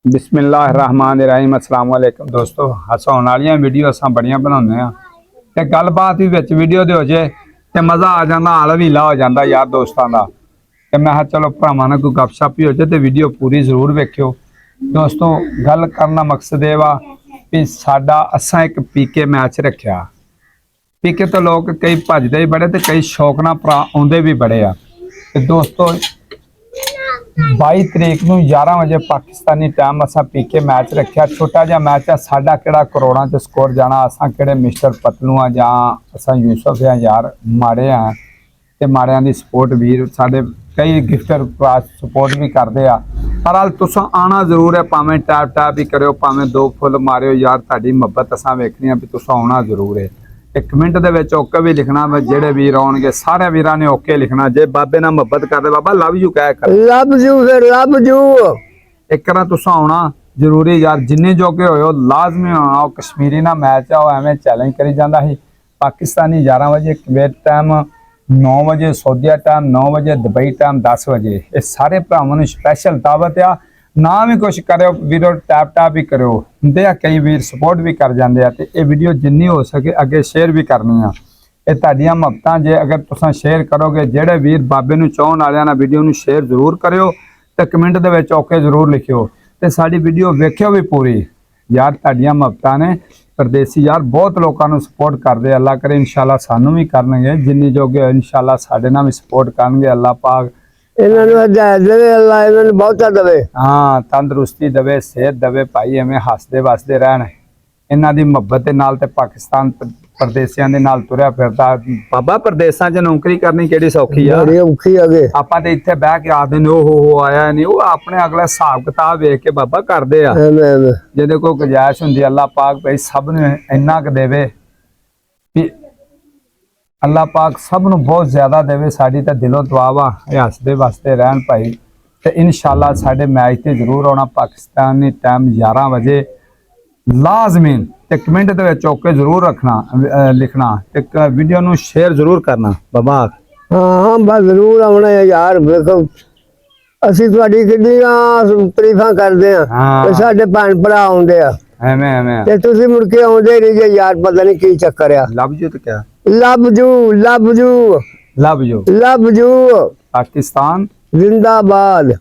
बिस्मिल्लाहिर्रहमानिर्रहीम अस्सलाम वालेकुम दोस्तों। हसाउण वालियां वीडियो असां बड़ियां बनाउने आ ते गलबात भी विच वीडियो दे हो जे ते मज़ा आ जांदा, हाल वीला हो जांदा यार दोस्तां दा। ते मैं चलो भरावां नाल कोई गपशप ही हो जाए ते वीडियो पूरी जरूर वेखियो दोस्तों। गल करना मकसद ये वा भी साडा असां एक पीके मैच रखिया। पीके तो लोग कई भजदे ही बड़े ते कई शौक नाल भरा आउंदे भी बड़े आ। ते दोस्तों 22 तरीक ਨੂੰ 11 ਵਜੇ पाकिस्तानी टाइम असा पीके मैच रखिया। छोटा जिहा मैच है, साडा किहड़ा करोड़ां च स्कोर जाना, असां किहड़े मिस्टर पतलू आ जां असां यूसुफ आ यार, माड़े आ ते माड़ियां दी सपोर्ट वीर साडे कई गिफ्टर सपोर्ट भी करदे आ। पर हाल तुसां आना जरूर है, भावें टैप ही करियो, भावें 2 फुल मारियो यार, तुहाडी मुहब्बत असां वेखनी आ भी तुसां आना जरूर है। एक मिनट दे विच ओके भी लिखना, जेड़े वीर आउणगे सारे वीरां ने ओके लिखना। जे बाबे नाल मुहब्बत करदे बाबा लव यू कह कर, लव यू फिर लव यू। एक ना तुसां आउणा जरूरी यार, जिन्ने जोगे होयो लाजमी आउणा। ओ कश्मीरी ना मैच आ, एवें चैलेंज करी जांदा ही। पाकिस्तानी 11 वजे, कुवैत टाइम 9 वजे, सऊदीया टाइम 9 वजे, दुबई टाइम 10 वजे। ये सारे भरावां नूं स्पैशल दावत आ। ना भी कुछ करो वीरो, टैप ही करो हुंदे आ, कई वीर सपोर्ट भी कर जांदे आ। ते ये वीडियो जिन्नी हो सके अगे शेयर भी करनी आ। ये तुहाडियां मुहब्बतां जे अगर तुसां शेयर करोगे, जेड़े वीर बाबे नूं चाहण वालियां ना वीडियो नूं शेयर जरूर करियो ते कमेंट दे विच ओके जरूर लिखियो ते साडी वीडियो वेखियो भी पूरी यार। तुहाडियां मुहब्बतां ने परदेसी यार बहुत लोगों नूं सपोर्ट करदे। अल्लाह करे इंशाअल्लाह सानू भी करनगे, जिन्नी जोगे इंशाअल्लाह साडे नाल भी सपोर्ट करनगे। अल्लाह पाक इन्हां नूं हिदायत देवे, अल्लाह इन्हां नूं बहुता देवे। हाँ तंदुरुस्ती देवे, सेहत देवे भाई, एवें हसदे वसदे रहन। इन्हां दी मुहब्बत दे नाल ते पाकिस्तान परदेसियां दे नाल तुरिया फिरदा। बाबा परदेसां च नौकरी करनी किहड़ी सौखी आ, बड़ी औखी अगे। आपां ते इत्थे बह के आखदे ने ओ आया नहीं, वो अपने अगला हिसाब किताब वेख के बाबा करदे आ। जेदे कोई गुंजाइश हुंदी अल्लाह पाक भाई सब नूं इन्ना क देवे भी अल्लाह पाक सब नूं बहुत ज्यादा देवे। साडी ते दिलों दुआ वा हसदे वसदे रहन भाई। ते इंशाअल्लाह साडे मैच ते जरूर आउणा। पाकिस्तानी टाइम 11 वजे लाजमी ते कमेंट दे विच ओके जरूर रखना, लिखना ते वीडियो नूं शेयर जरूर करना बाबा। हाँ बस जरूर आउणा यार। वेखो ਅਸੀਂ ਤੁਹਾਡੀ ਕਿੰਨੀਆਂ ਤਾਰੀਫਾਂ ਕਰਦੇ ਆ ਤੇ ਸਾਡੇ ਭੈਣ ਭਰਾ ਆਉਂਦੇ ਆ ਐਵੇਂ ਤੇ ਤੁਸੀਂ ਮੁੜ ਕੇ ਆਉਂਦੇ ਨਹੀਂ ਜੇ ਯਾਰ, ਪਤਾ ਨਹੀਂ ਕੀ ਚੱਕਰ ਆ। ਲਵ ਯੂ ਤੇ ਕਿਆ love you love you love you love you. Pakistan जिंदाबाद।